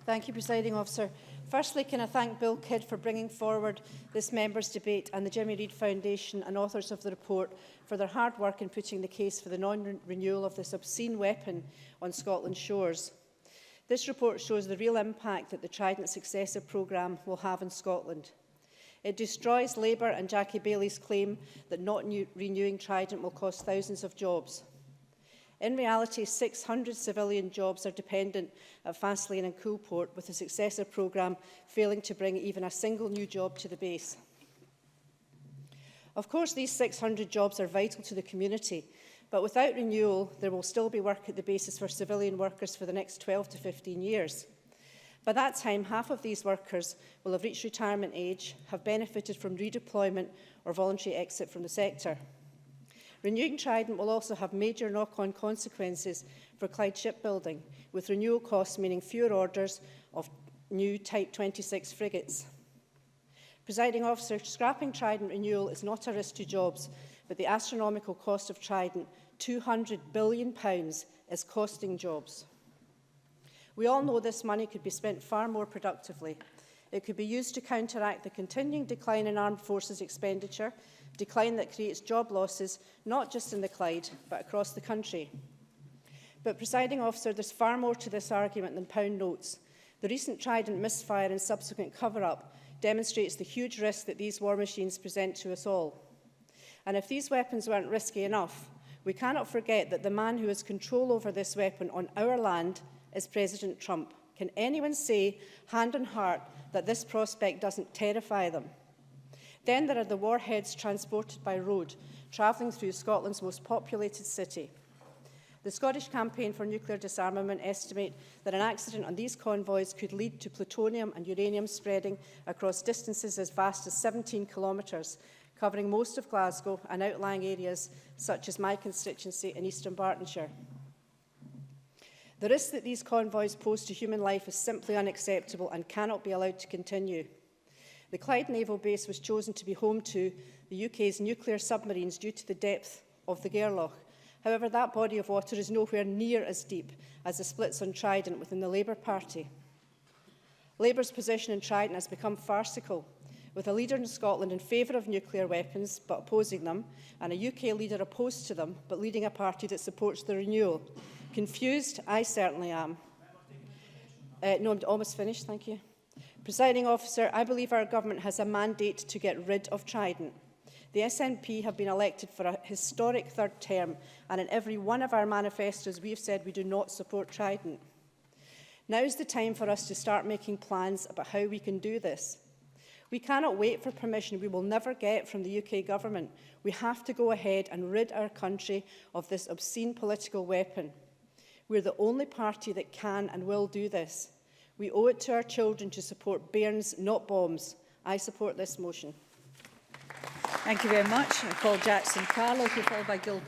Thank you, Presiding Officer. Firstly, can I thank Bill Kidd for bringing forward this members' debate and the Jimmy Reid Foundation and authors of the report for their hard work in putting the case for the non-renewal of this obscene weapon on Scotland's shores. This report shows the real impact that the Trident Successor programme will have in Scotland. It destroys Labour and Jackie Baillie's claim that not renewing Trident will cost thousands of jobs. In reality, 600 civilian jobs are dependent at Fastlane and Coolport, with the Successor programme failing to bring even a single new job to the base. Of course, these 600 jobs are vital to the community, but without renewal, there will still be work at the bases for civilian workers for the next 12 to 15 years. By that time, half of these workers will have reached retirement age, have benefited from redeployment or voluntary exit from the sector. Renewing Trident will also have major knock-on consequences for Clyde shipbuilding, with renewal costs meaning fewer orders of new Type 26 frigates. Presiding Officer, scrapping Trident renewal is not a risk to jobs, but the astronomical cost of Trident, £200 billion, is costing jobs. We all know this money could be spent far more productively. It could be used to counteract the continuing decline in armed forces expenditure, decline that creates job losses not just in the Clyde but across the country. But, Presiding Officer, there's far more to this argument than pound notes. The recent Trident misfire and subsequent cover-up demonstrates the huge risk that these war machines present to us all. And if these weapons weren't risky enough, we cannot forget that the man who has control over this weapon on our land is President Trump. Can anyone say, hand on heart, that this prospect doesn't terrify them? Then there are the warheads transported by road, travelling through Scotland's most populated city. The Scottish Campaign for Nuclear Disarmament estimate that an accident on these convoys could lead to plutonium and uranium spreading across distances as vast as 17 kilometres, covering most of Glasgow and outlying areas such as my constituency in Eastern Bartonshire. The risk that these convoys pose to human life is simply unacceptable and cannot be allowed to continue. The Clyde Naval Base was chosen to be home to the UK's nuclear submarines due to the depth of the Gairloch. However, that body of water is nowhere near as deep as the splits on Trident within the Labour Party. Labour's position in Trident has become farcical, with a leader in Scotland in favour of nuclear weapons but opposing them, and a UK leader opposed to them but leading a party that supports the renewal. Confused? I certainly am. No, I'm almost finished, thank you. Presiding Officer, I believe our government has a mandate to get rid of Trident. The SNP have been elected for a historic third term, and in every one of our manifestos we have said we do not support Trident. Now is the time for us to start making plans about how we can do this. We cannot wait for permission we will never get from the UK government. We have to go ahead and rid our country of this obscene political weapon. We're the only party that can and will do this. We owe it to our children to support bairns, not bombs. I support this motion. Thank you very much. I call Jackson Carlo, followed by Gil